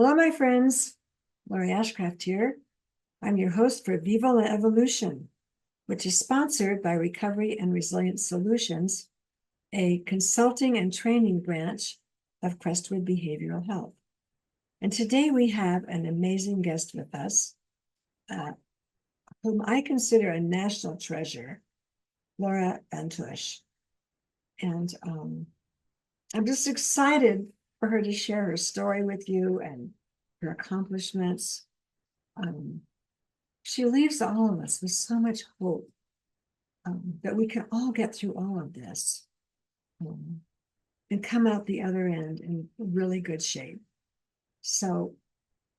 Hello, my friends. Lori Ashcraft here. I'm your host for Viva la Evolution, which is sponsored by Recovery and Resilience Solutions, a consulting and training branch of Crestwood Behavioral Health. And today we have an amazing guest with us, whom I consider a national treasure, Laura Van Tosh. And I'm just excited for her to share her story with you and her accomplishments. She leaves all of us with so much hope that we can all get through all of this and come out the other end in really good shape. So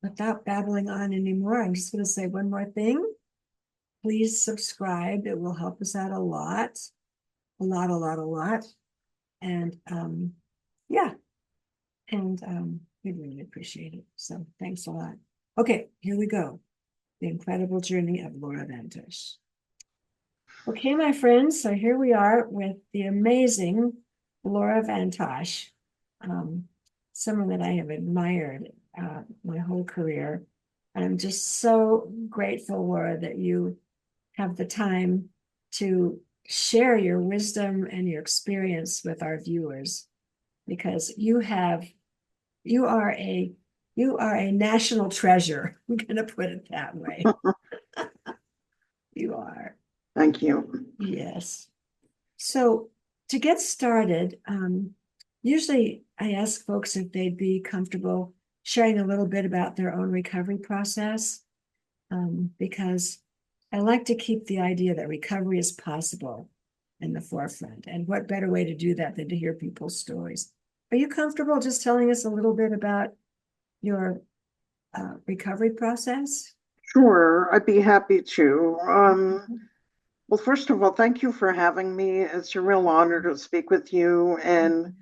without babbling on anymore, I'm just going to say one more thing. Please subscribe. It will help us out a lot. A lot. And yeah, and we'd really appreciate it. So thanks a lot. Okay, here we go. The incredible journey of Laura Van Tosh. Okay, my friends, so here we are with the amazing Laura Van Tosh, someone that I have admired my whole career. And I'm just so grateful, Laura, that you have the time to share your wisdom and your experience with our viewers, because you are a national treasure. I'm going to put it that way. You are. Thank you. Yes. So to get started, usually I ask folks if they'd be comfortable sharing a little bit about their own recovery process, because I like to keep the idea that recovery is possible in the forefront. And what better way to do that than to hear people's stories? Are you comfortable just telling us a little bit about your recovery process? Sure, I'd be happy to. Well, first of all, thank you for having me. It's a real honor to speak with you. And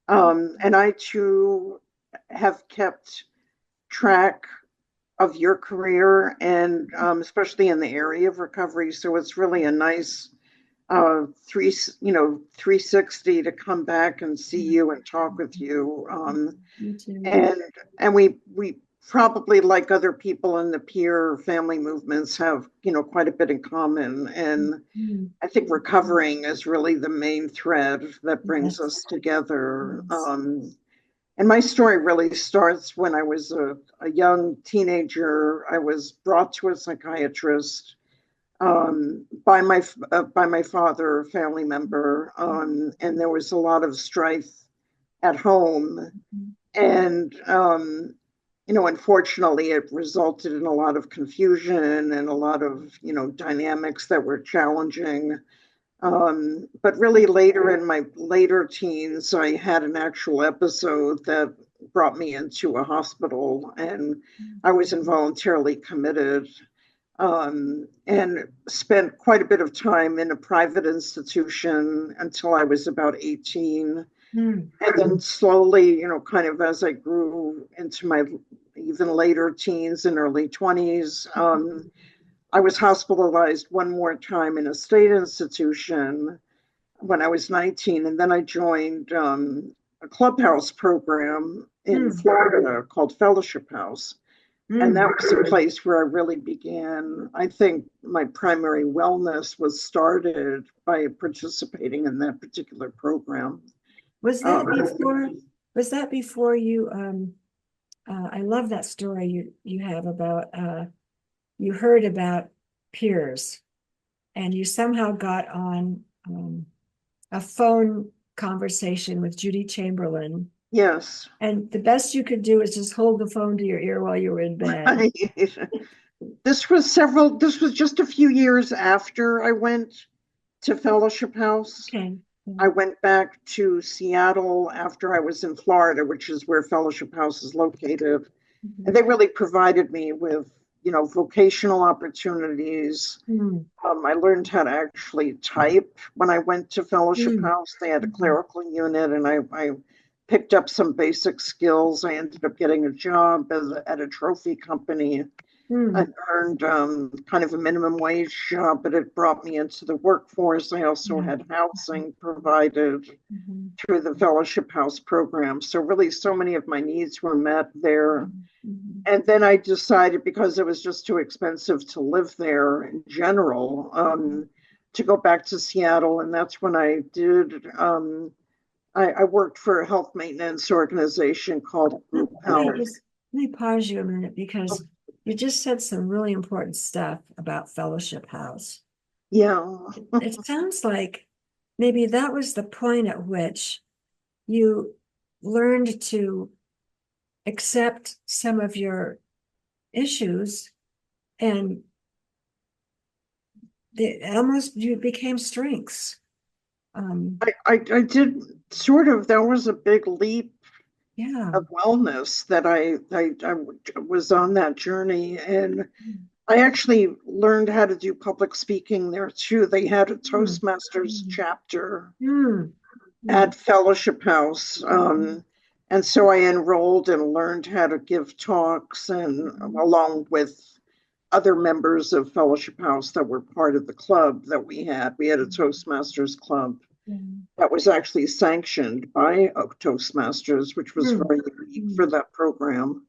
I too have kept track of your career and especially in the area of recovery. So it's really a nice 360 to come back and see you and talk with you. Me too. And we probably, like other people in the peer family movements, have quite a bit in common. And I think recovering is really the main thread that brings us together. And my story really starts when I was a young teenager. I was brought to a psychiatrist by my father, a family member, and there was a lot of strife at home, and unfortunately, it resulted in a lot of confusion and a lot of dynamics that were challenging. But really, later in my later teens, I had an actual episode that brought me into a hospital, and I was involuntarily committed. And spent quite a bit of time in a private institution until I was about 18. And then slowly, kind of as I grew into my even later teens and early 20s, I was hospitalized one more time in a state institution when I was 19. And then I joined a clubhouse program in Florida called Fellowship House. And that was a place where I really began. I think my primary wellness was started by participating in that particular program. Was that before you? I love that story you have about you heard about peers, and you somehow got on a phone conversation with Judy Chamberlain. Yes. And the best you could do is just hold the phone to your ear while you were in bed. This was just a few years after I went to Fellowship House. Okay. I went back to Seattle after I was in Florida, which is where Fellowship House is located. And they really provided me with, vocational opportunities. I learned how to actually type when I went to Fellowship House. They had a clerical unit, and I picked up some basic skills. I ended up getting a job at a trophy company I Mm, earned kind of a minimum wage job, but it brought me into the workforce. I also yeah. had housing provided Mhm, through the Fellowship House program. So really, so many of my needs were met there. mhm, mhm, And then I decided, because it was just too expensive to live there in general, to go back to Seattle. And that's when I did. I worked for a health maintenance organization called Group Health. let me pause you a minute because you just said some really important stuff about Fellowship House. Yeah, It sounds like maybe that was the point at which you learned to accept some of your issues and almost you became strengths. I did sort of. That was a big leap Yeah. of wellness that I was on that journey, and I actually learned how to do public speaking there too. They had a Mm, Toastmasters mm, chapter mm, mm, at Fellowship House. And so I enrolled and learned how to give talks, and along with other members of Fellowship House that were part of the club that we had. We had a Toastmasters club mm, that was actually sanctioned by Toastmasters, which was mm, very unique for mm. that program.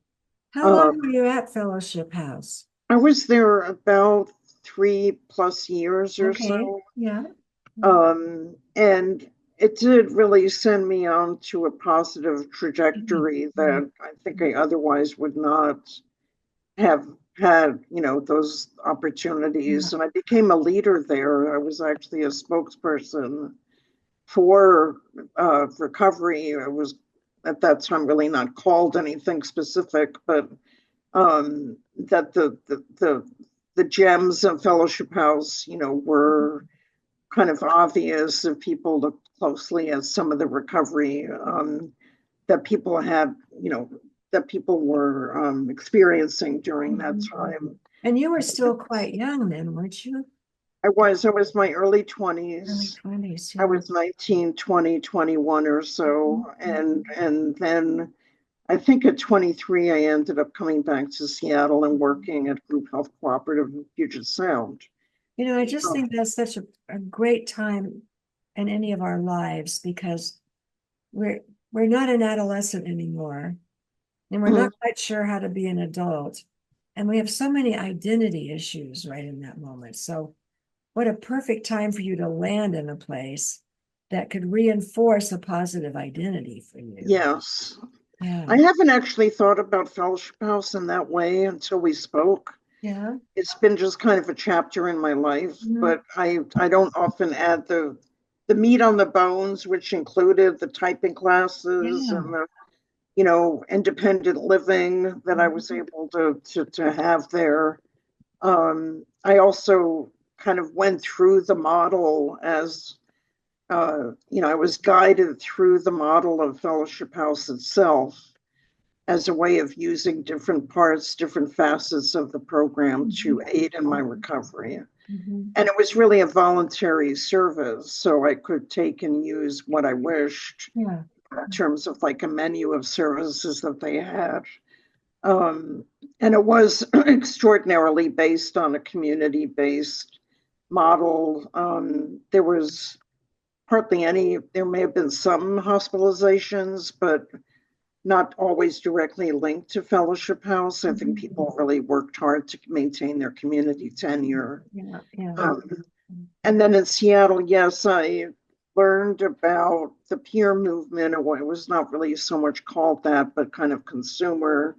How long Um, were you at Fellowship House? I was there about 3+ years or Okay. so. Yeah. And it did really send me on to a positive Mm, trajectory mm, that I think I otherwise would not have had, those yeah. opportunities. And I became a leader there. I was actually a spokesperson for recovery. I was at that time really not called anything specific, but that the gems of Fellowship House, were kind of obvious if people looked closely at some of the recovery that people had, that people were experiencing during that Mhm. time. And you were still quite young then, weren't you? I was my early Early 20s. 20s, I yeah. was 19, 20, 21 or Mhm, so. And mhm, and then I think at 23, I ended up coming back to Seattle and mhm. working at Group Health Cooperative in Puget Sound. I just Oh, think that's such a great time in any of our lives because we're we're not an adolescent anymore, and we're mhm. not quite sure how to be an adult. And we have so many identity issues right in that moment. So what a perfect time for you to land in a place that could reinforce a positive identity for you. Yes. Yeah. I haven't actually thought about Fellowship House in that way until we spoke. Yeah. It's been just kind of a chapter in my life, Mhm. but I don't often add the meat on the bones, which included the typing classes Yeah. and the independent living that I was Mhm. able to have there. I also kind of went through the model as I was guided through the model of Fellowship House itself as a way of using different parts, different facets of the program to Mhm. aid in my recovery. Mhm. And it was really a voluntary service, so I could take and use what I wished Yeah. in terms of like a menu of services that they had. Um, and it was extraordinarily based on a community based model. There was hardly any, there may have been some hospitalizations, but not always directly linked to Fellowship House. I think Mhm. people really worked hard to maintain their community tenure. Yeah. Yeah. Um, and then in Seattle, yes, I learned about the peer movement. It was not really so much called that, but kind of You know,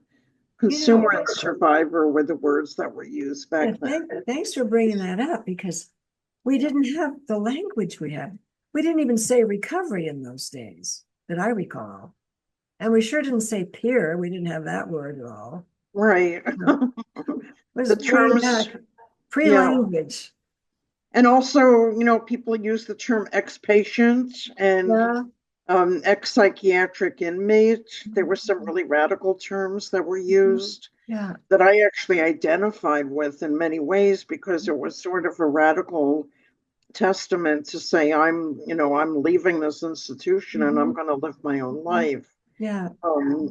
consumer and survivor were the words that were used yeah, back then. thanks for bringing that up because we didn't have the language we had. We didn't even say recovery in those days that I recall. And we sure didn't say peer. We didn't have that word at all. Right. No, it was The way terms, back, yeah. pre-language. And also, people use the term ex-patient and Yeah. ex-psychiatric inmate. There were some really radical terms that were Mhm. used Yeah. that I actually identified with in many ways because it was sort of a radical testament to say I'm leaving this institution and I'm Mhm. going to live my own Mhm. life. Yeah.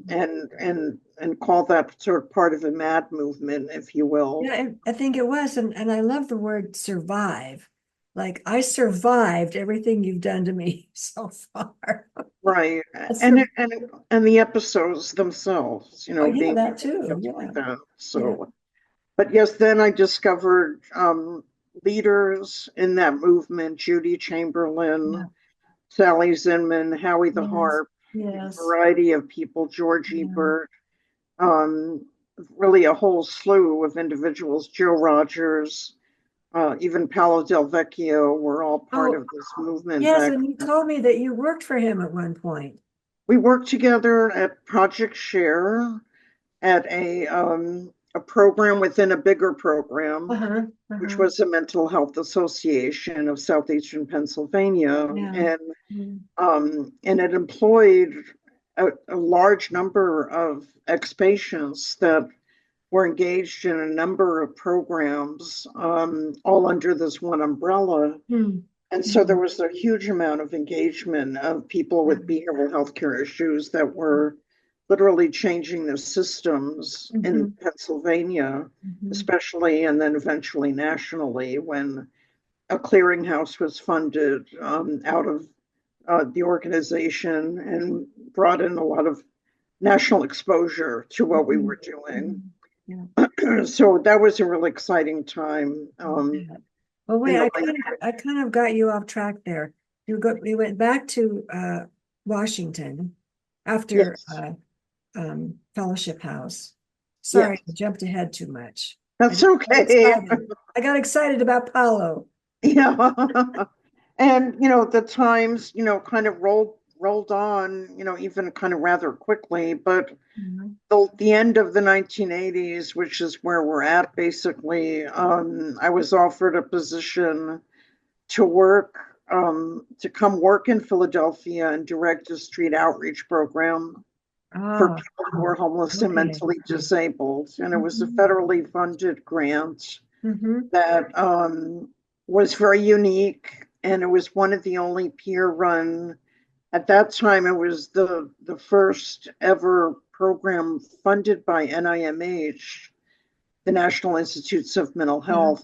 And call that sort of part of a mad movement, if you will. Yeah, I think it was, and I love the word survive. Like I survived everything you've done to me so far. Right. I And sur it- and the episodes themselves, oh yeah, being that too. things Yeah, like that. yeah, So, but yes, then I discovered leaders in that movement: Judy yeah. Chamberlain, Sally Zinman, Howie the Yes, Harp, a yes, variety of people, Georgie yeah. Burt, um, really a whole slew of individuals, Joe Rogers, even Paolo Del Vecchio were all part Oh, of this movement yes, back. and you told me that you worked for him at one point. We worked together at Project Share at a program within a bigger program, Uh-huh, which uh-huh. was the Mental Health Association of Southeastern Pennsylvania, Yeah. Mm, and it employed a large number of ex-patients that were engaged in a number of programs, all under this one umbrella. mm, And so there mm, was a huge amount of engagement of people yeah. with behavioral health care issues that were literally changing the systems in Mhm, Pennsylvania, mhm. especially, and then eventually nationally, when a clearinghouse was funded out of the organization and brought in a lot of national exposure to what we Mhm, were doing. mhm. Yeah. So that was a really exciting time Yeah. Well, in wait, the late. I kind of got you off track there. We went back to Washington after Yes, Fellowship House. Sorry, yes, I jumped ahead too much. I that's just got okay. excited. I got excited about Paulo. Yeah. And the times, kind of rolled on, even kind of rather quickly, but Mhm. the end of the 1980s, which is where we're at basically, I was offered a position to work, to come work in Philadelphia and direct a street outreach program for Ah, people who were homeless and okay. mentally disabled. And it was a Mhm, federally funded grant mhm. that was very unique. And it was one of the only peer run, at that time, it was the first ever program funded by NIMH, the National Institutes of Mental Yeah. Health,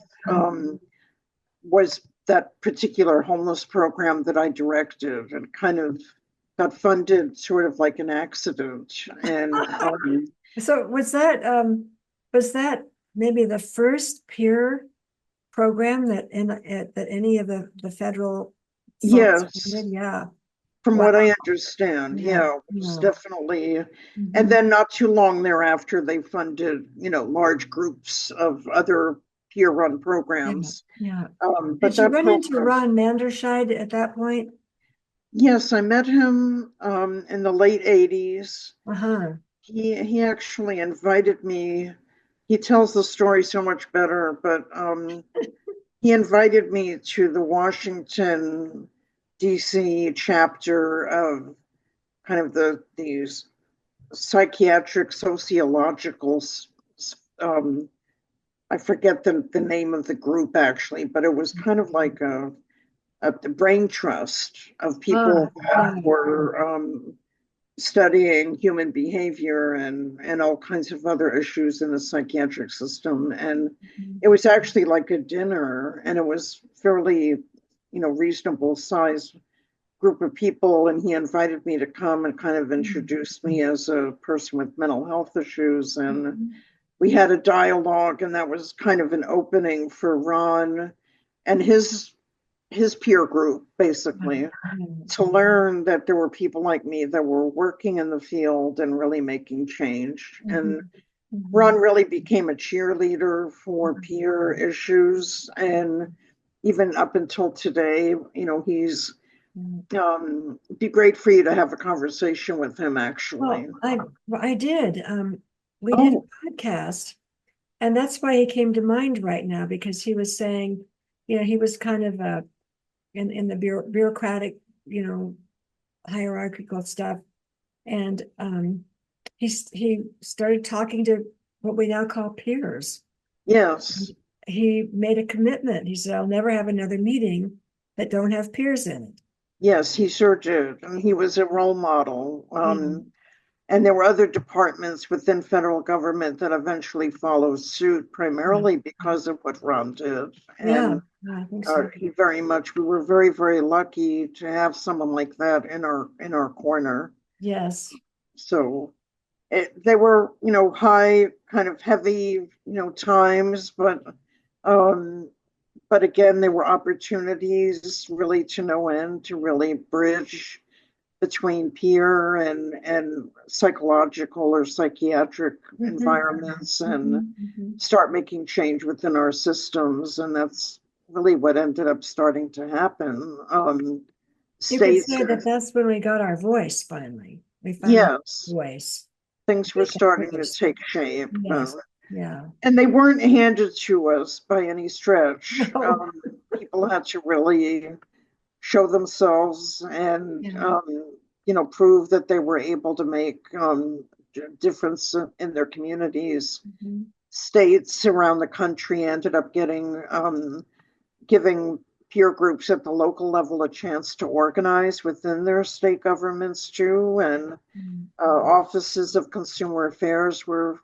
was that particular homeless program that I directed, and kind of got funded sort of like an accident. And So was that maybe the first peer program that that any of the federal funds yes, funded? Yeah. from Wow. what I understand, Yeah. yeah, it was Yeah. definitely. And Mhm. then not too long thereafter, they funded, large groups of other peer-run Yeah. programs. Yeah. But Did you that run into program, Ron Manderscheid at that point? yes, I met him in the late 80s. Uh-huh. He actually invited me. He tells the story so much better, but he invited me to the Washington, D.C. chapter of kind of these psychiatric sociological. Um, I forget the name of the group actually, but it was kind of like a brain trust of Ah, people yeah. that were studying human behavior and all kinds of other issues in the psychiatric system. And it was actually like a dinner, and it was fairly, reasonable size group of people. And he invited me to come and kind of introduced me as a person with mental health issues. And Mhm. we had a dialogue, and that was kind of an opening for Ron and his peer group, basically, to learn that there were people like me that were working in the field and really making change. And Mhm. Ron Mhm. really became a cheerleader for peer issues. And even up until today, he's Mhm. be great for you to have a conversation with him, actually. Well, I did. We did Oh, a podcast, and that's why he came to mind right now because he was saying, he was kind of in the bureaucratic, hierarchical stuff, and he started talking to what we now call peers. yes. He made a commitment. He said, "I'll never have another meeting that don't have peers in it." Yes, he sure did. And he was a role model. Yeah. And there were other departments within federal government that eventually followed suit, primarily because of what Ron did. Yeah, And I think so. we were very, very lucky to have someone like that in our corner. Yes. So they were, high, kind of heavy, times, um, but again, there were opportunities really to no end to really bridge between peer and psychological or psychiatric Mhm, environments and mhm, mhm. start making change within our systems. And that's really what ended up starting to happen. You could States, say that that's when we got our voice finally. We found our yes, voice. things were We can starting to voice. take shape. Yes. Yeah. And they weren't handed to us by any stretch. No. People had to really show themselves and Yeah. prove that they were able to make difference in their communities. Mhm. States around the country ended up giving peer groups at the local level a chance to organize within their state governments too, and Mhm. offices of consumer affairs were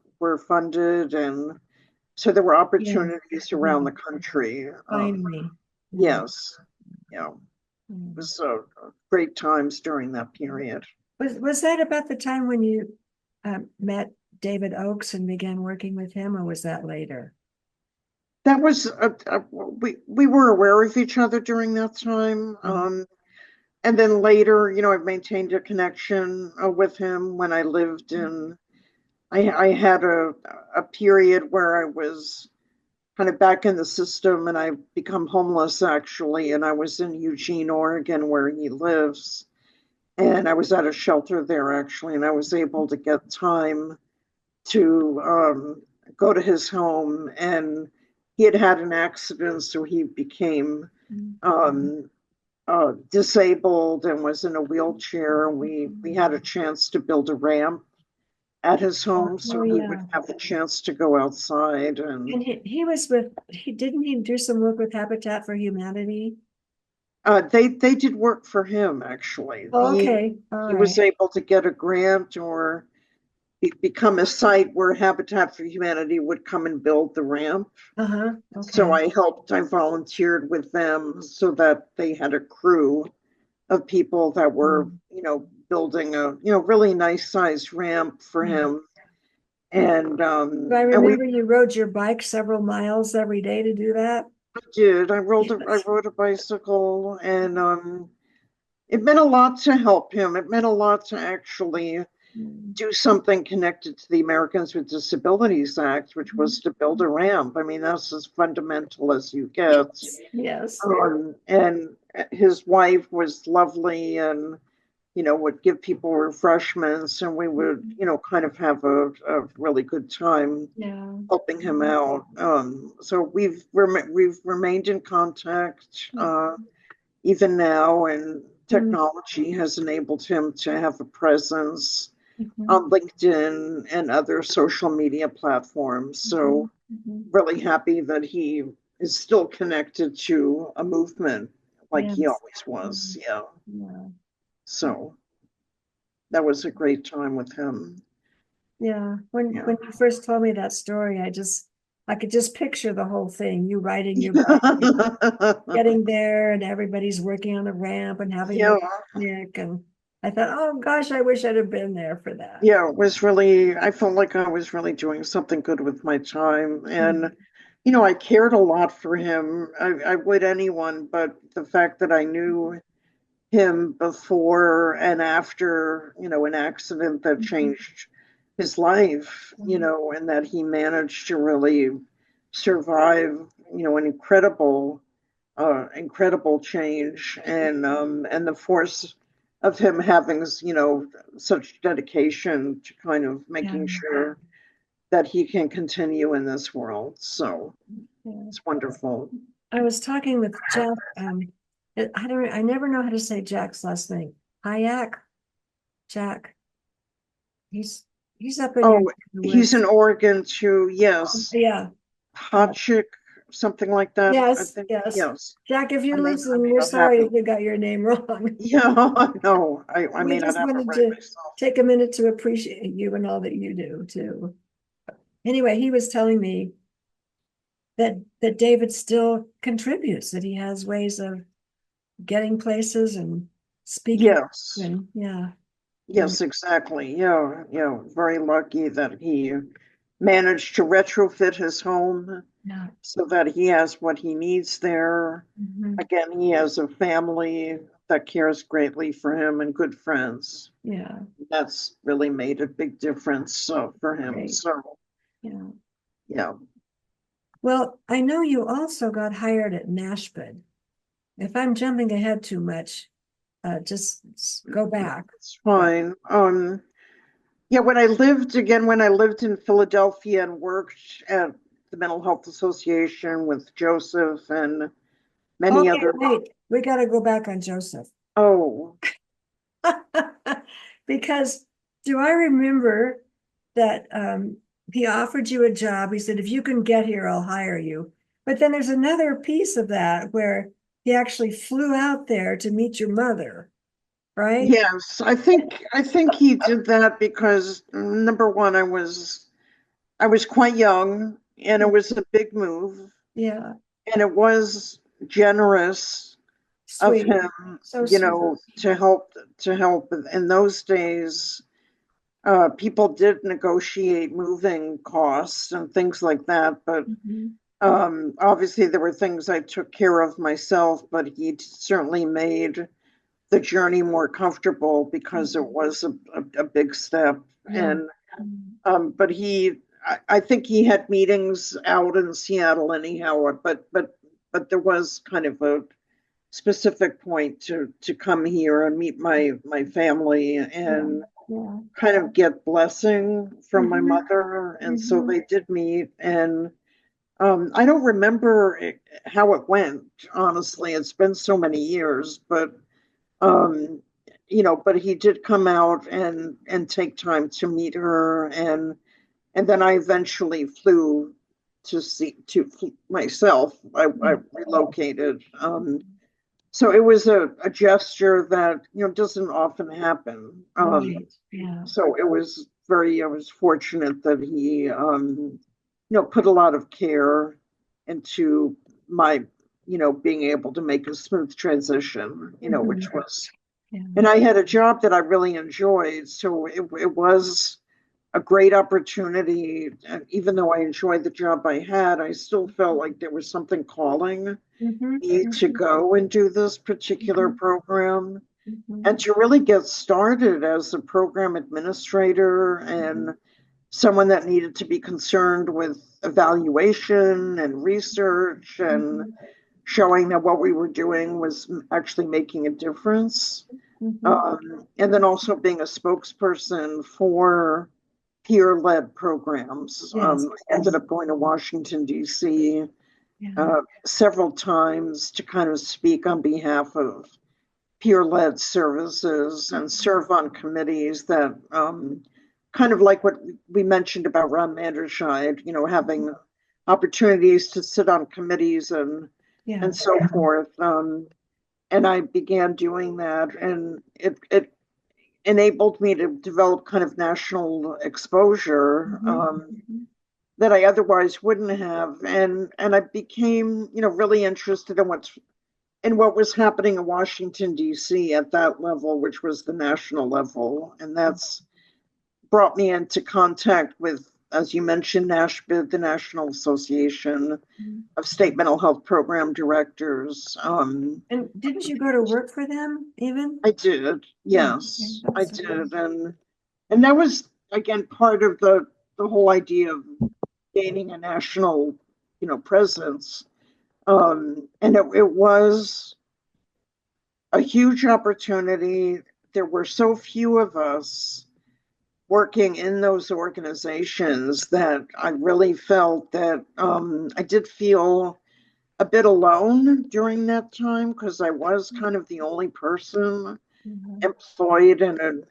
funded, and so there were Yeah. opportunities around Yeah. the country. Finally. Yeah. Yes, yeah, it Mm. was great times during that period. Was that about the time when you met David Oakes and began working with him, or was that later? That was we were aware of each other during that time, Mm. and then later, I've maintained a connection with him when I lived in. I had a period where I was kind of back in the system, and I become homeless actually, and I was in Eugene, Oregon, where he lives, and I was at a shelter there actually, and I was able to get time to go to his home, and he had had an accident, so he became Mm. um, disabled and was in a wheelchair. We had a chance to build a ramp at his home, Oh so he would yeah. have a chance to go outside. And And he was with he didn't he do some work with Habitat for Humanity? they did work for him actually. Oh, okay. All He was right. able to get a grant or become a site where Habitat for Humanity would come and build the ramp. Uh-huh. So Okay. I volunteered with them so that they had a crew of people that were, Mm. building a, really nice sized ramp for Mm. him. Do I And we remember you rode your bike several miles every day to do that? did. I Yes. rode a bicycle, and it meant a lot to help him. It meant a lot to actually Mm. do something connected to the Americans with Disabilities Act, which was to build a ramp. I mean, that's as fundamental as you get. Yes. Yes. And his wife was lovely and, would give people refreshments, and we would, Mhm. kind of have a really good time Yeah. helping him out. So we've remained in contact even now, and Mhm. technology has enabled him to have a presence Mhm. on LinkedIn and other social media platforms. So Mhm. Mhm. really happy that he is still connected to a movement like he Yes. always was. Mhm. Yeah. Yeah. So that was a great time with him. Yeah. Yeah. When you first told me that story, I could just picture the whole thing. You riding your bike, getting there, and everybody's working on the ramp and having Yeah. the picnic. And I thought, oh gosh, I wish I'd have been there for that. Yeah, it was really, I felt like I was really doing something good with my time. And, I cared a lot for him. I would anyone, but the fact that I knew him before and after, an accident that Mhm. changed his life, Mhm. and that he managed to really survive, an incredible change, and the force of him having, such dedication to kind of Yeah. making sure that he can continue in this world. So Yeah. it's wonderful. I was talking with Jack. I never know how to say Jack's last name. Hayak, Jack. He's he's up in your Oh, neck of the he's in woods. Oregon too. Yes. Yeah. Uh, Hotchick. something like that. I Yes, think, yes. yes. Jack, if I you're I listening, may we're not have sorry it. if we got your name wrong. Yeah, no, I We may not just have it wanted right to myself. take a minute to appreciate you and all that you do too. Anyway, he was telling me that David still contributes, that he has ways of getting places and speaking. Yes, And yeah, and yes, exactly. Yeah, yeah, very lucky that he managed to retrofit his home yeah. so that he has what he needs there. Mhm. Again, he has a family that cares greatly for him and good friends. Yeah, That's really made a big difference for him. great. So, Yeah. yeah, Well, I know you also got hired at Nashville. If I'm jumping ahead too much, just go back. it's But fine. Yeah, when I lived in Philadelphia and worked at the Mental Health Association with Joseph and many okay, other, wait, we got to go back on Joseph. oh, Because do I remember that he offered you a job? He said, if you can get here, I'll hire you. But then there's another piece of that where he actually flew out there to meet your mother, right? yes, I think he did that because number one, I was quite young and it was a big move Yeah, and it was generous of sweet. him, So sweet. to help in those days. People did negotiate moving costs and things like that, but Mhm. obviously there were things I took care of myself, but he certainly made the journey more comfortable because it was a big step. Yeah. And Mhm. but I think he had meetings out in Seattle anyhow, but there was kind of a specific point to come here and meet my family Yeah. and Yeah. kind of get blessing from my Mhm. mother. And so Mhm. they did meet. And I don't remember how it went, honestly. It's been so many years, um, but he did come out and take time to meet her. And then I eventually flew to myself. I Yeah. relocated. So it was a gesture that doesn't often happen. Right. Yeah. So I was fortunate that he put a lot of care into my being able to make a smooth transition, Mhm. which was, Yeah. and I had a job that I really enjoyed, so it was a great opportunity. And even though I enjoyed the job I had, I still felt like there was something calling Mhm. me to Mhm. go and do this particular Mhm. program Mhm. and to really get started as a program administrator and Mhm. someone that needed to be concerned with evaluation and research and Mhm. showing that what we were doing was actually making a difference. Mhm. And then also being a spokesperson for peer-led programs. Yes. I ended up going to Washington, D.C. Yeah. Several times to kind of speak on behalf of peer-led services and serve on committees that kind of like what we mentioned about Ron Manderscheid, having opportunities to sit on committees and Yes. so forth. And I began doing that, and it enabled me to develop kind of national exposure Mhm. Mhm. that I otherwise wouldn't have. And I became, really interested in what was happening in Washington, D.C. at that level, which was the national level. And that's brought me into contact with, as you mentioned, NASHBID, the National Association Mhm. of State Mental Health Program Directors. And didn't you go to work for them even? I did, Oh, okay. yes, I That's did. good. And that was, again, part of the whole idea of gaining a national, presence. And it was a huge opportunity. There were so few of us working in those organizations that I really felt that I did feel a bit alone during that time because I was kind of the only person Mhm. employed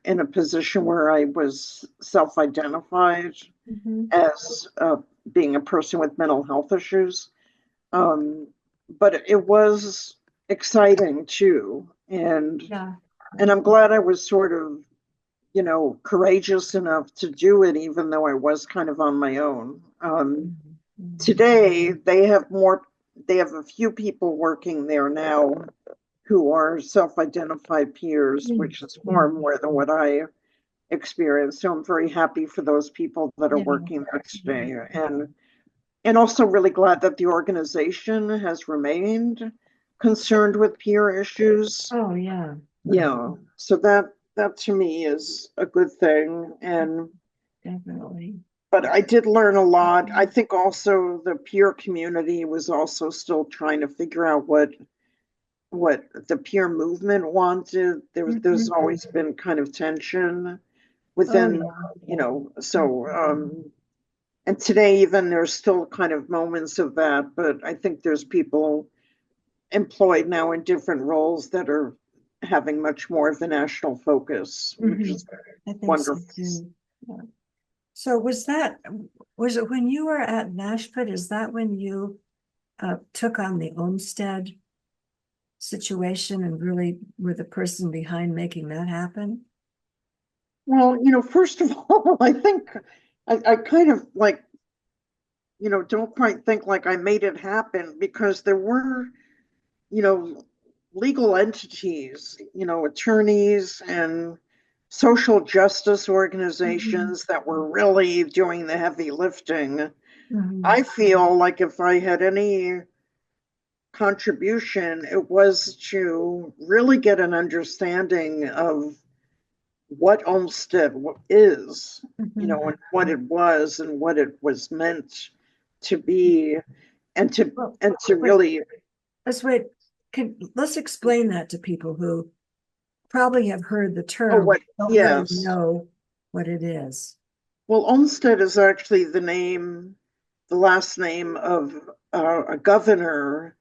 in a position where I was self-identified Mhm. as being a person with mental health issues. Um, but it was exciting too. Yeah. And I'm glad I was sort of, courageous enough to do it, even though I was kind of on my own. Mhm, mhm. Today, they have a few people working there now who are self-identified peers, Mm, which is far mm. more than what I experienced. So I'm very happy for those people that are Yeah. working there Yeah. today. And also really glad that the organization has remained concerned with peer issues. Oh, yeah. Yeah. So that to me is a good thing. And Definitely. but I did learn a lot. I think also the peer community was also still trying to figure out what the peer movement wanted. There's Mhm. always been kind of tension Oh, within, yeah. so and today even there's still kind of moments of that, but I think there's people employed now in different roles that are having much more of a national focus, which Hmm. is I think so wonderful. too. Yeah. So was it when you were at Nashput, is that when you took on the Olmsted situation and really were the person behind making that happen? Well, first of all, I think I kind of like, don't quite think like I made it happen because there were, you know, legal entities, attorneys and social justice Mhm. organizations that were really doing the heavy lifting. Mhm. I feel like if I had any contribution, it was to really get an understanding of what Olmsted is, Mhm. and what it was and what it was meant to be, and to Well, and to wait, really, wait. Let's explain that to people who probably have heard the oh, term, what, don't really yes. know what it is. Well, Olmsted is actually the last name of a governor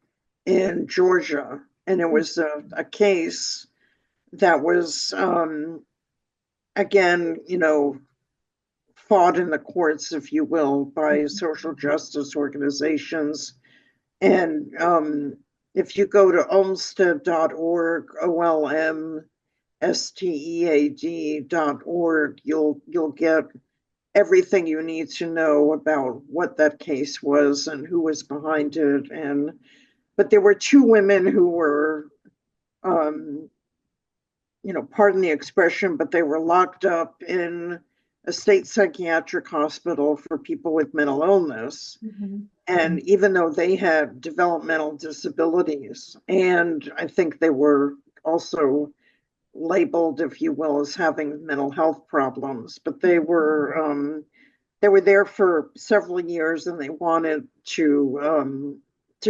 in Georgia, and it was a case that was, again, fought in the courts, if you will, by social justice organizations. And if you go to olmsted.org, olmstead.org, you'll get everything you need to know about what that case was and who was behind it. And but there were two women who were, um, pardon the expression, but they were locked up in a state psychiatric hospital for people with mental illness. Mhm. And even though they had developmental disabilities, and I think they were also labeled, if you will, as having mental health problems, but they were there for several years and they wanted to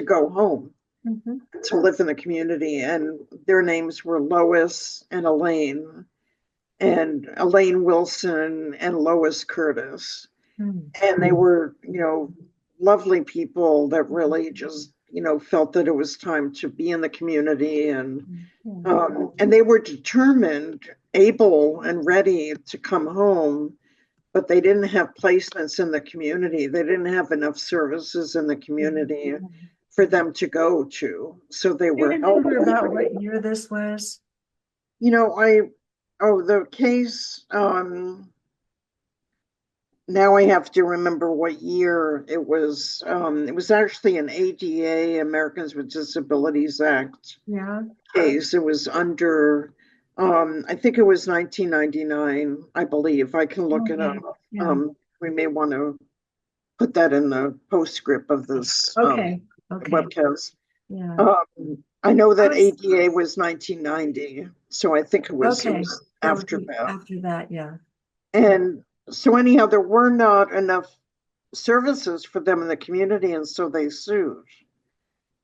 go home Mhm. to live in the community. And their names were Lois and Elaine Wilson and Lois Curtis. Mhm. And they were, lovely people that really just, felt that it was time to be in the community. Mhm. And they were determined, able, and ready to come home, but they didn't have placements in the community. They didn't have enough services in the Mhm. community for them to go to. So they Do you were remember helpless. about what year this was? You know, I, oh, the case, now I have to remember what year it was. It was actually an ADA, Americans with Disabilities Act Yeah. case. It was under, I think it was 1999, I believe. I can look it up. Okay. Yeah. We may want to put that in the postscript of this Okay. Okay. webcast. Yeah. I know I that was ADA was 1990, so I think it okay. was That would after be that. after that. Yeah. And so anyhow, there were not enough services for them in the community, and so they sued.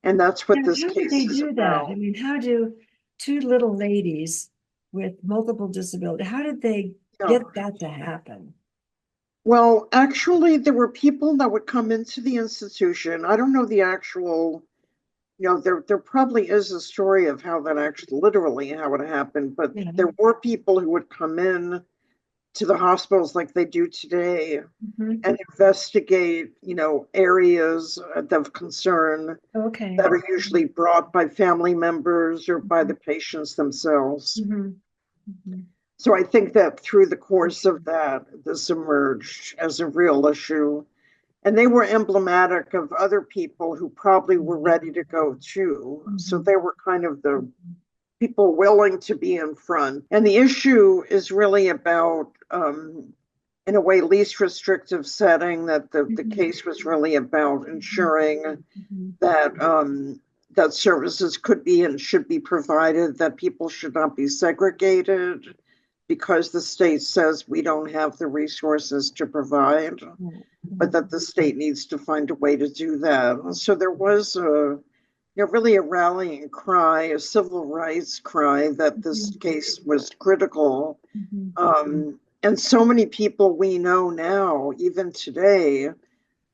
And that's what Now, this how did they case is do that? I about. mean, how do two little ladies with multiple disabilities, how did they Yeah. get that to happen? Well, actually, there were people that would come into the institution. I don't know the actual, there probably is a story of how that actually literally how it happened, but Yeah. there were people who would come in to the hospitals like they do today Mhm. and investigate, areas of concern Okay. that are usually brought by family members or by the patients themselves. Mhm. Mhm. So I think that through the course of that, this emerged as a real issue. And they were emblematic of other people who probably were ready to go too. So Mhm. they were kind of the people willing to be in front. And the issue is really about, in a way, least restrictive setting, that the Mhm. case was really about ensuring Mhm. that that services could be and should be provided, that people should not be segregated because the state says we don't have the resources to provide, but Mhm. that the state needs to find a way to do that. So there was really a rallying cry, a civil rights cry that this Mhm. case was critical. Mhm. And so many people we know now, even today,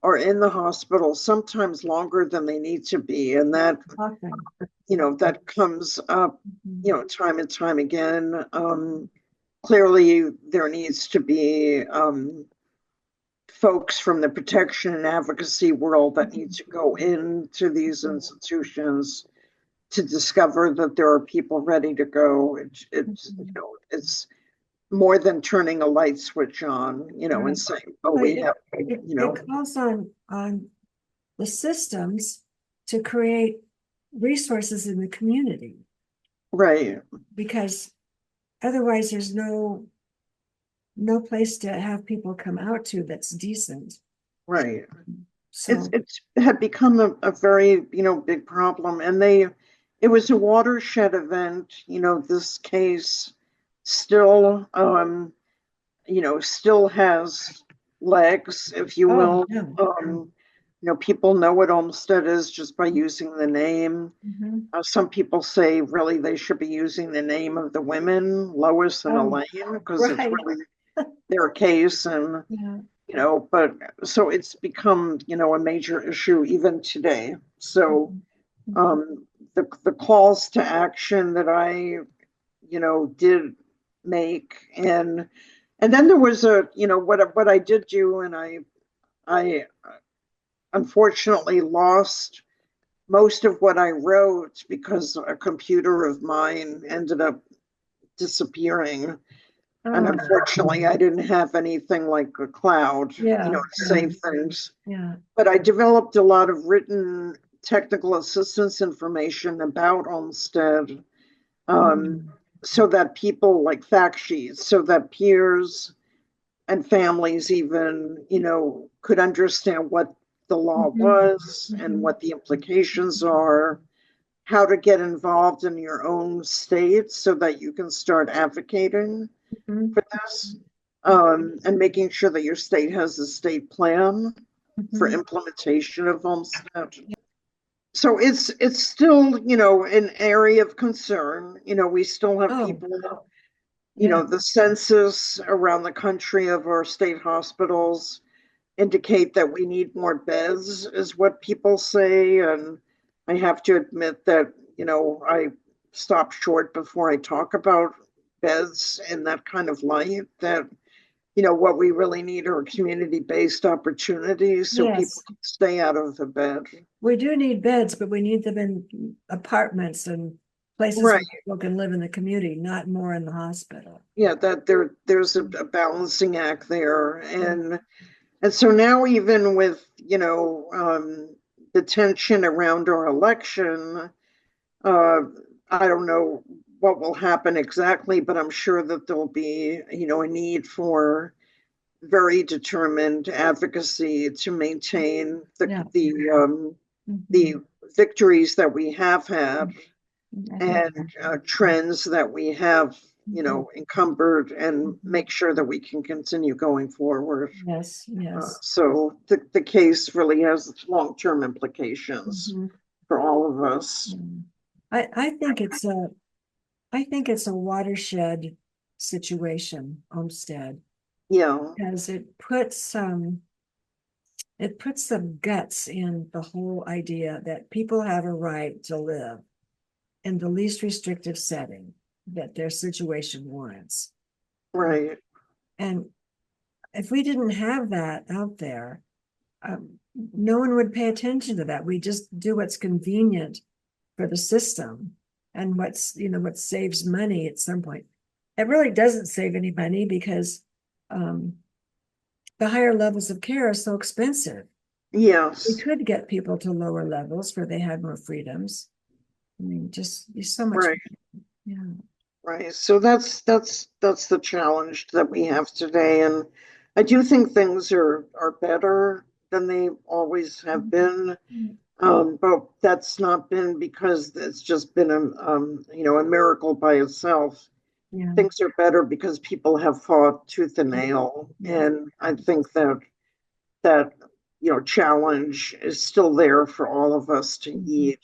are in the hospital sometimes longer than they need to be. And that, Often. that comes up, Mhm. time and time again. Clearly, there needs to be folks from the protection and advocacy world that need to go into these institutions to discover that there are people ready to go. Mhm. It's more than turning a light switch on, and Right. saying, "Oh, But we have," it calls on the systems to create resources in the community, right, because otherwise there's no place to have people come out to that's decent. right. So, It's had become a very, big problem, and it was a watershed event. This case still, still has legs, if you oh, will. no. People know what Olmsted is just by using the name. Mhm. Some people say really they should be using the name of the women, Lois and Oh, Elaine, because it's right. really their case. And, Yeah. but so it's become, a major issue even today. So Mhm. Mhm. um, the calls to action that I, did make, and then there was what I did do, and I unfortunately lost most of what I wrote because a computer of mine ended up disappearing. And Oh, unfortunately, I didn't have anything like a cloud, yeah, to yeah, save things. yeah. But I developed a lot of written technical assistance information about Olmsted, um, Mhm. so that people, like fact sheets, so that peers and families even, could understand what the law Mhm. was and Mhm. what the implications are, how to get involved in your own state so that you can start advocating Mhm. for this, and making sure that your state has a state plan for Mhm. implementation of Homestead. So it's still, an area of concern. We still have Oh, people, yeah. the census around the country of our state hospitals indicate that we need more beds, is what people say. And I have to admit that, I stop short before I talk about beds in that kind of light, that, what we really need are community-based opportunities so people Yes. can stay out of the bed. We do need beds, but we need them in apartments and places Right. where people can live in the community, not more in the hospital. Yeah, that there's a balancing act there. Yeah. And so now, even with, the tension around our election, uh, I don't know what will happen exactly, but I'm sure that there'll be, a need for very determined advocacy to maintain Yeah. the Mhm. victories that we have had, I think. and trends that we have, Mhm. encumbered, and Mhm. make sure that we can continue going forward. Yes, yes. So the case really has long-term implications Mhm. for all of us. Mm. I think it's a watershed situation, Olmsted, Yeah, because it puts some guts in the whole idea that people have a right to live in the least restrictive setting that their situation warrants. right. And if we didn't have that out there, no one would pay attention to that. We just do what's convenient for the system and what saves money at some point. It really doesn't save any money because the higher levels of care are so expensive. We Yes, could get people to lower levels where they had more freedoms. I mean, just be so much. right, Yeah. right. So that's the challenge that we have today. And I do think things are better than they always have been. But that's not been because it's just been a miracle by itself. Yeah. Things are better because people have fought tooth and nail, Yeah. and I think that challenge is still there for all of us to Mhm. eat.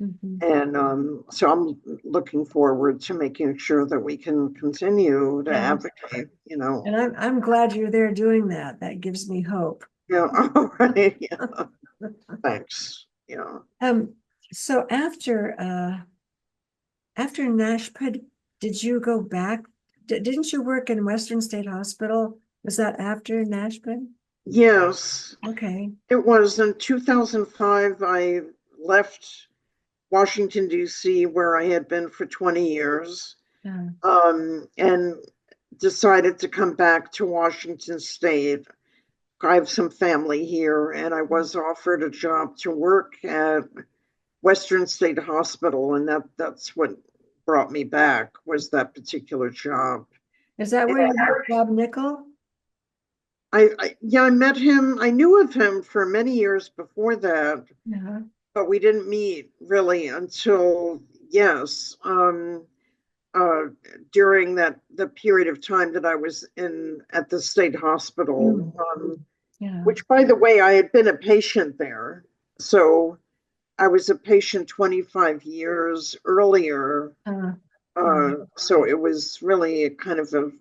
Mhm. And so I'm looking forward to making sure that we can continue to Yeah. advocate. And I'm glad you're there doing that. That gives me hope. Yeah, all right. Yeah, thanks. Yeah. Um, so after Nashpa, did you go back? Didn't you work in Western State Hospital? Was that after Nashpa? Yes, Okay. it was in 2005. I left Washington, D.C., where I had been for 20 years, Uh, and decided to come back to Washington State. I have some family here, and I was offered a job to work at Western State Hospital, and that's what brought me back was that particular job. is that where you met Bob Nickel? Yeah, I met him. I knew of him for many years before that, Yeah. but we didn't meet really until yes, uh, during the period of time that I was in at the state hospital. Mm. Yeah. Which, by the way, I had been a patient there, so I was a patient 25 years earlier. Uh, uh, So it was really a kind of an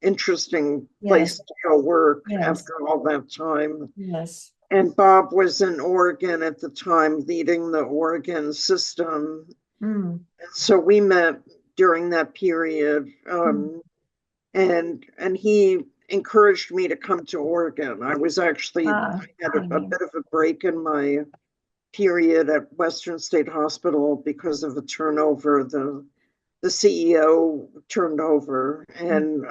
interesting place yes. to go work Yes. after all that time. Yes. And Bob was in Oregon at the time, leading the Oregon system. Mm. So we met during that period, Mm. and he encouraged me to come to Oregon. I had a Yeah. bit of a break in my period at Western State Hospital because of the turnover. The CEO turned over, and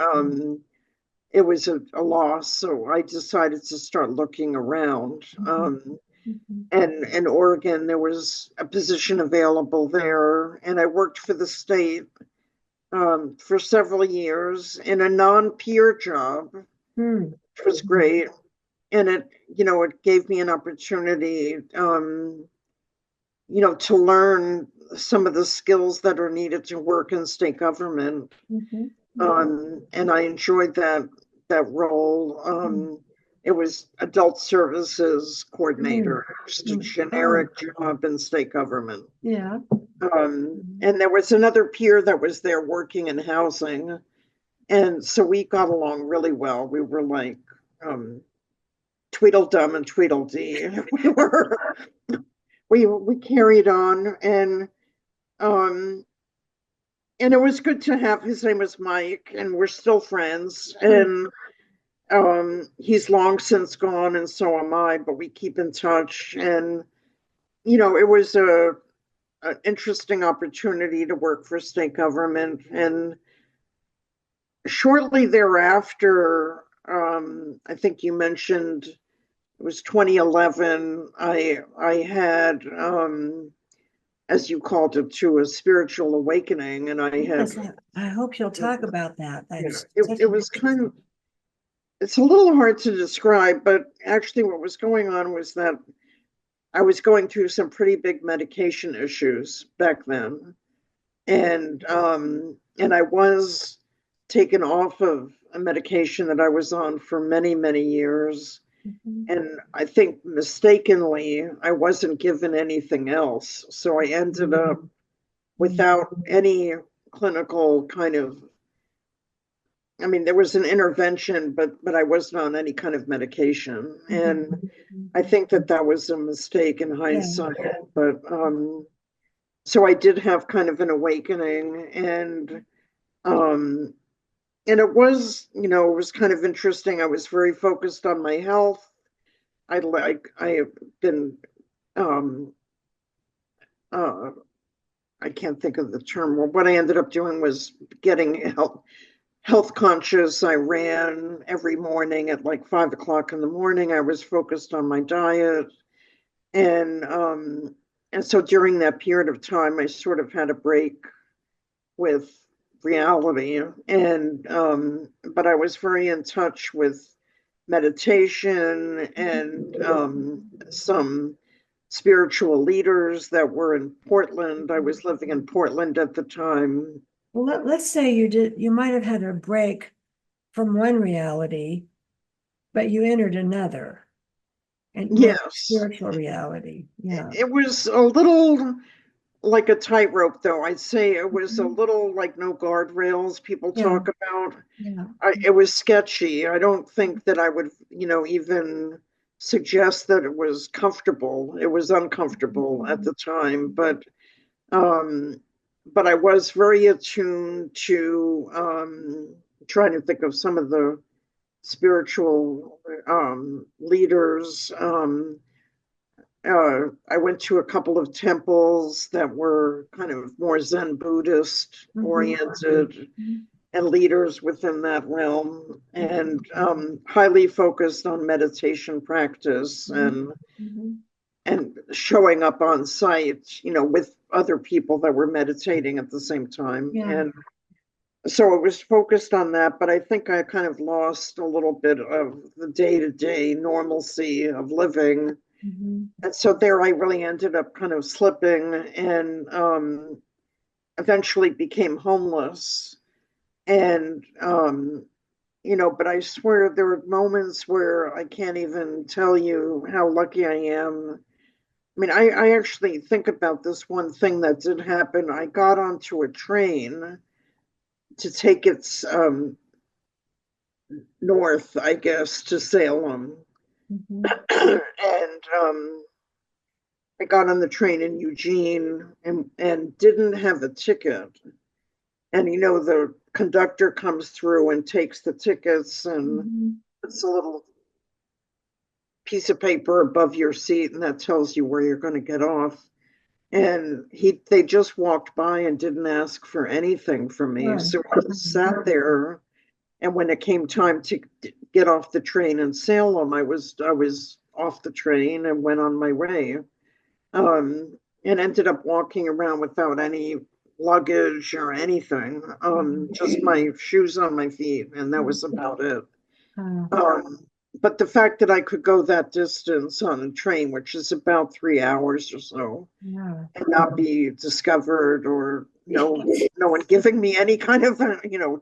it was a loss. So I decided to start looking around. Mhm. Mhm. And in Oregon, there was a position available there, and I worked for the state for several years in a non-peer job, Mm. which was Mm. great. And it gave me an opportunity, to learn some of the skills that are needed to work in state government. Mhm. Mhm. And I enjoyed that role. Mm. It was adult services Mm. coordinator, just a Mm. Oh, generic job in state government. yeah. Mhm. And there was another peer that was there working in housing. And so we got along really well. We were like Tweedledum and Tweedledee. We carried on, um and it was good to have his name was Mike, and we're still friends. Mm. And he's long since gone, and so am I, but we keep in touch. And it was a an interesting opportunity to work for state government. And shortly thereafter, I think you mentioned it was 2011. I had, as you called it, to a spiritual awakening, and I had, Yes, I hope you'll talk about that. That's it such an was kind of, interesting. it's a little hard to describe, but actually, what was going on was that I was going through some pretty big medication issues back then, and I was taken off of a medication that I was on for many, many years. Mhm. And I think mistakenly, I wasn't given anything else. So I ended up Mm. without any clinical kind of, I mean, there was an intervention, but I wasn't on any kind of medication. Mhm. And I Mhm. think that was a mistake in Yeah. hindsight. But so I did have kind of an awakening, and um, and it was, it was kind of interesting. I was very focused on my health. I have been, um, uh, I can't think of the term. Well, what I ended up doing was getting health conscious. I ran every morning at like 5 o'clock in the morning. I was focused on my diet. And and so during that period of time, I sort of had a break with reality. And but I was very in touch with meditation and some spiritual leaders that were in Portland. I was living in Portland at the time. Well, let's say you might have had a break from one reality, but you entered another and more Yes, spiritual reality. Yeah. it was a little like a tightrope, though. I'd say it was a Mhm. little like no guardrails people Yeah. talk about. Yeah. It was sketchy. I don't think that I would, even suggest that it was comfortable. It was uncomfortable at Mhm. the time, um, but I was very attuned to trying to think of some of the spiritual leaders. I went to a couple of temples that were kind of more Zen Buddhist Mhm. oriented Mhm. and leaders within that realm, and highly focused on meditation practice Mhm. Mhm. and showing up on site, with other people that were meditating at the same time. Yeah. And so it was focused on that, but I think I kind of lost a little bit of the day-to-day normalcy of living. Mhm. And so there I really ended up kind of slipping and eventually became homeless. And but I swear there were moments where I can't even tell you how lucky I am. I mean, I actually think about this one thing that did happen. I got onto a train to take its north, I guess, to Salem. Mhm. And I got on the train in Eugene and didn't have a ticket. And the conductor comes through and takes the tickets and Mhm. puts a little piece of paper above your seat, and that tells you where you're going to get off. And they just walked by and didn't ask for anything from me. Right. So I sat there, and when it came time to get off the train in Salem, I was off the train and went on my way. And ended up walking around without any luggage or anything, Mhm. just my shoes on my feet, and that was about it. Uh, But the fact that I could go that distance on a train, which is about 3 hours or so, yeah. and not be discovered or no one giving me any kind of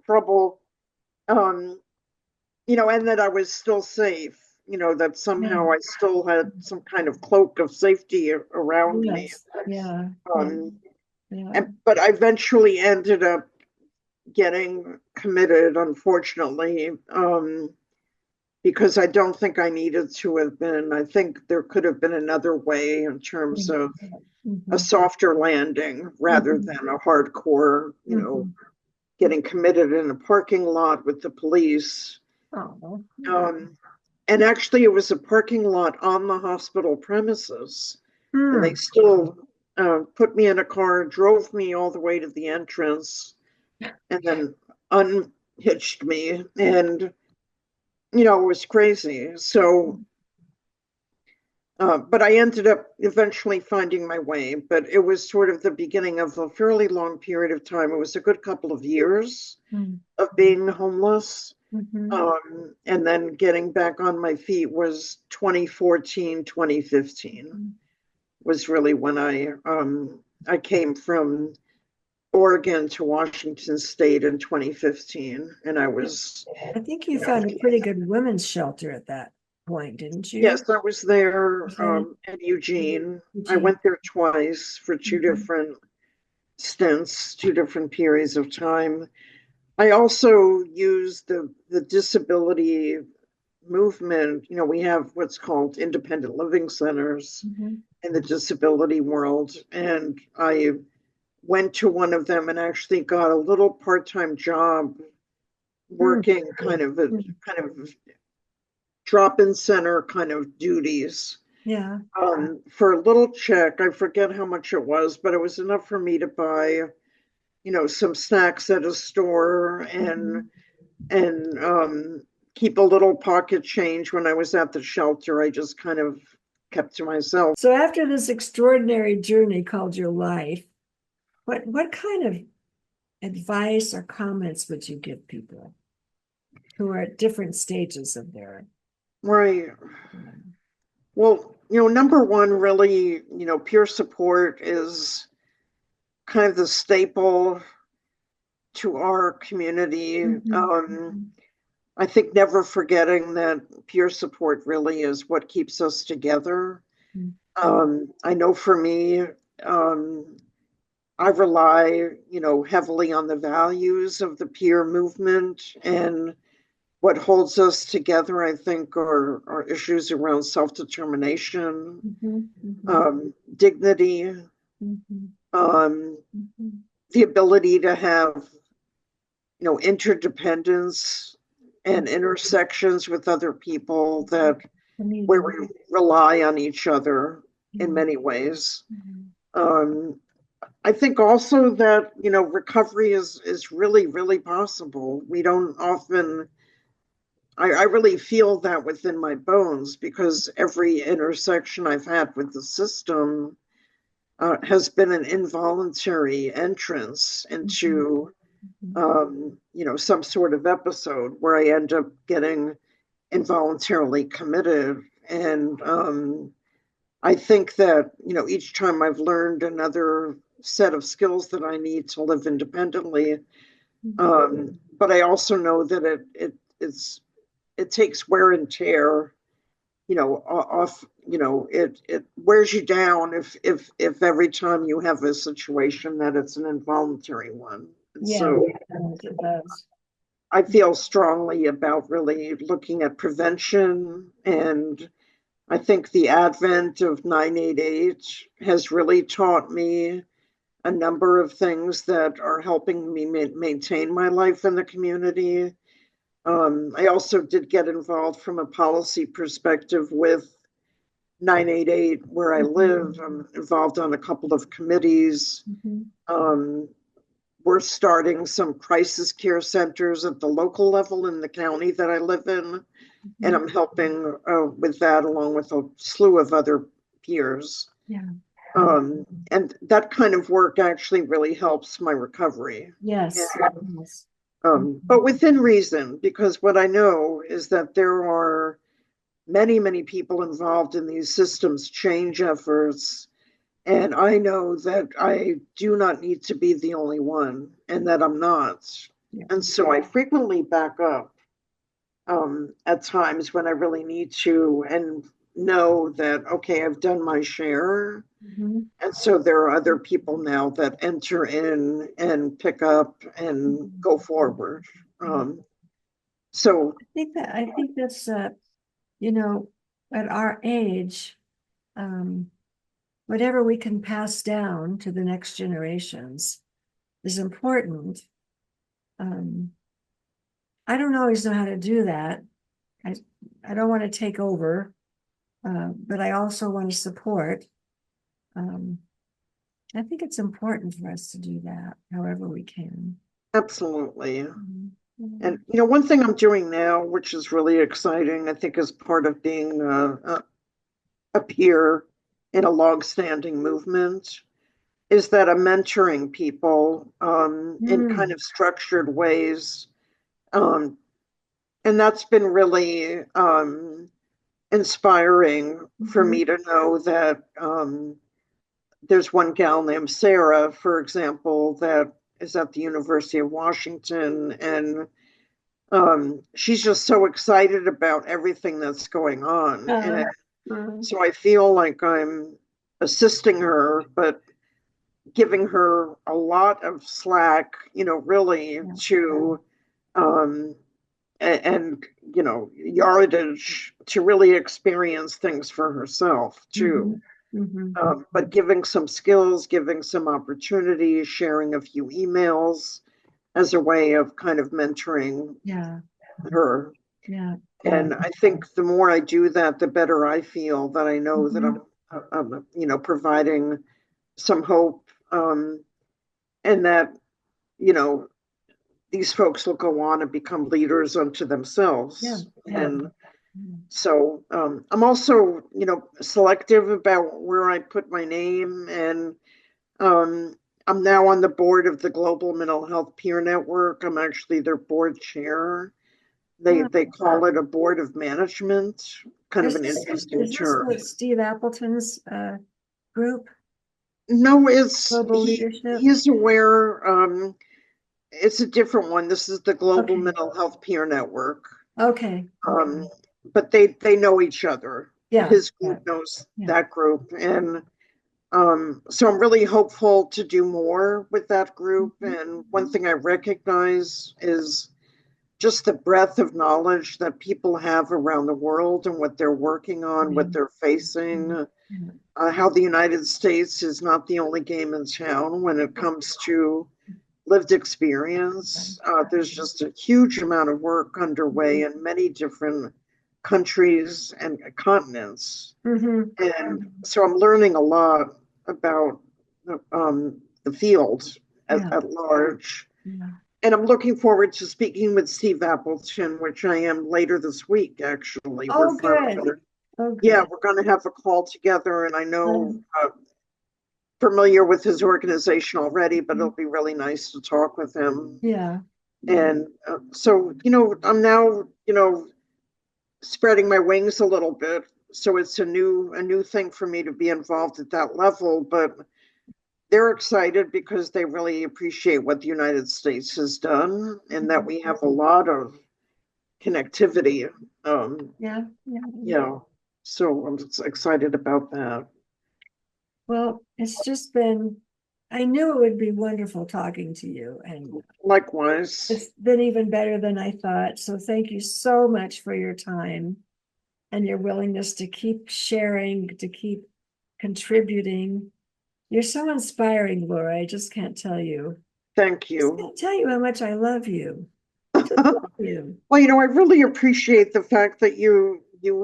trouble, um, and that I was still safe, that Yeah. somehow I still had some kind of cloak of safety around me. Yes. Yeah. Yeah. Um, Yeah. but I eventually ended up getting committed, unfortunately, because I don't think I needed to have been. I think there could have been another way in terms of a Mhm. softer landing rather Mhm. than a hardcore, Mhm. getting committed in a parking lot with the police. Oh, yeah. Um, and actually, it was a parking lot on the hospital premises. And they Hmm. still put me in a car, drove me all the way to the entrance, and then unhitched me. And, it was crazy. So, but I ended up eventually finding my way. But it was sort of the beginning of a fairly long period of time. It was a good couple of years Mm. of being homeless. Mhm. And then getting back on my feet was 2014, 2015 was really when I came from Oregon to Washington State in 2015, and I was, I think you you know, found a pretty good women's shelter at that point, didn't you? yes, I was there Was that in in Eugene. I Eugene? went there twice for two Mhm. different stints, two different periods of time. I also used the disability movement. We have what's called independent living centers Mhm. in the disability world, and I went to one of them and actually got a little part-time job Mm, working kind of a mm. kind of drop-in center kind of duties. Yeah. For a little check, I forget how much it was, but it was enough for me to buy, some snacks at a store Mhm. and keep a little pocket change when I was at the shelter. I just kind of kept to myself. So after this extraordinary journey called your life, what kind of advice or comments would you give people who are at different stages of their Right. um, Well, number one, really, peer support is kind of the staple to our community. mhm, mhm, I think never forgetting that peer support really is what keeps us together. mhm, I know for me, I rely, heavily on the values of the peer movement, and what holds us together, I think, are issues around self-determination, mhm, mhm, dignity, mhm, um, mhm. the ability to have, interdependence and intersections with other people that where Community. we rely on each other in Yeah. many ways. Mhm. Um, I think also that, recovery is really, really possible. We don't often, I really feel that within my bones because every intersection I've had with the system has been an involuntary entrance Mhm. into, Mhm. some sort of episode where I end up getting involuntarily committed. And I think that, each time I've learned another set of skills that I need to live independently. But I also know that it takes wear and tear, off, it wears you down if every time you have a situation that it's an involuntary one. And Yeah, so it does. I feel strongly about really looking at prevention, and I think the advent of 988 has really taught me a number of things that are helping me maintain my life in the community. I also did get involved from a policy perspective with 988 where I Mhm. live. I'm involved on a couple of committees. Mhm. Um, we're starting some crisis care centers at the local level in the county that I live in, and Mhm. I'm helping with that along with a slew of other peers. Yeah. And that kind of work actually really helps my recovery. Yes. Yes. But Mhm. within reason, because what I know is that there are many, many people involved in these systems change efforts. And I know that I do not need to be the only one and that I'm not. Yeah. And so I frequently back up at times when I really need to and know that, okay, I've done my share. Mhm. And so there are other people now that enter in and pick up and Mhm. go forward. Um, so I think that's you know, at our age, um, whatever we can pass down to the next generations is important. Um, I don't always know how to do that. I I don't want to take over, but I also want to support. Um, I think it's important for us to do that, however we can. absolutely. Mhm. And Mhm. one thing I'm doing now, which is really exciting, I think is part of being a peer in a long-standing movement, is that I'm mentoring people in kind Mm. of structured ways. Um, and that's been really inspiring for Mhm. me to know that there's one gal named Sarah, for example, that is at the University of Washington, and she's just so excited about everything that's going on. Uh, And uh, so I feel like I'm assisting her, but giving her a lot of slack, really yeah. to, um, and, yardage to really experience things for herself too. Mhm. Mhm. But giving some skills, giving some opportunities, sharing a few emails, as a way of kind of mentoring Yeah. her. Yeah. And I think the more I do that, the better I feel that I know that Mhm. I'm providing some hope, and that, you know, these folks will go on and become leaders unto Yeah. themselves. Yeah. And so I'm also, selective about where I put my name. And um, I'm now on the board of the Global Mental Health Peer Network. I'm actually their board chair. They Yeah. they call it a board of management, kind of Is an this interesting is this term. with Steve Appleton's group, No, it's Global Leadership? he's aware. It's a different one. This is the Global Okay. Mental Health Peer Network. Okay. Um, Okay. but they know each other. Yeah. His Yeah. group knows Yeah. that group, and so I'm really hopeful to do more with that group. Mhm. And one thing I recognize is just the breadth of knowledge that people have around the world and what they're working on, Yeah. what they're facing, Yeah. how the United States is not the only game in town when it comes to lived experience. There's just a huge amount of work underway in many different countries and continents. Mhm. And so I'm learning a lot about the field Yeah. at large. Yeah. And I'm looking forward to speaking with Steve Appleton, which I am later this week, actually. Oh, good. Oh, Yeah, good. we're going to have a call together, and I know Um, familiar with his organization already, but it'll be really nice to talk with him. yeah. Yeah. And so, I'm now, spreading my wings a little bit. So it's a new thing for me to be involved at that level, but they're excited because they really appreciate what the United States has done and that we have a lot of connectivity. Um, Yeah. Yeah. yeah, so I'm just excited about that. Well, it's just been, I knew it would be wonderful talking to you, and Likewise, it's been even better than I thought. So thank you so much for your time and your willingness to keep sharing, to keep contributing. You're so inspiring, Laura. I just can't tell you. thank Just you. can't tell you how much I love you. I just love you. Well, I really appreciate the fact that you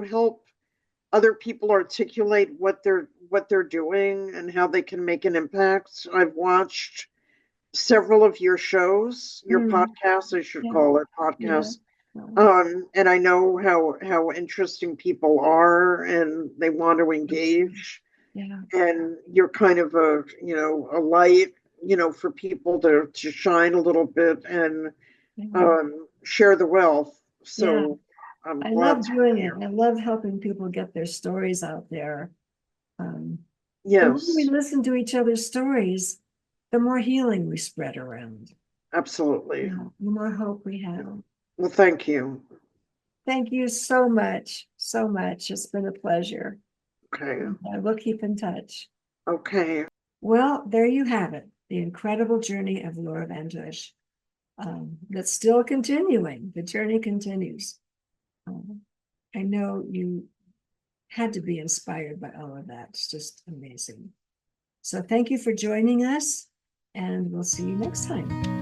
help other people articulate what they're doing and how they can make an impact. I've watched several of your shows, your Mm, podcasts, I should yeah, call it yeah, podcasts. well, And I know how interesting people are and they want to engage. yeah, And you're kind of a light, for people to shine a little bit and yeah, share the wealth. yeah. So I'm I glad love to doing be it. here. I love helping people get their stories out there. Um, the more we Yes, listen to each other's stories, the more healing we spread around. absolutely. Yeah, the more hope we have. Well, thank you. Thank you so much, so much. It's been a pleasure. Okay. We'll keep in touch. Okay. Well, there you have it, the incredible journey of Laura Van Tush. That's still continuing. The journey continues. Um, I know you had to be inspired by all of that. It's just amazing. So thank you for joining us, and we'll see you next time.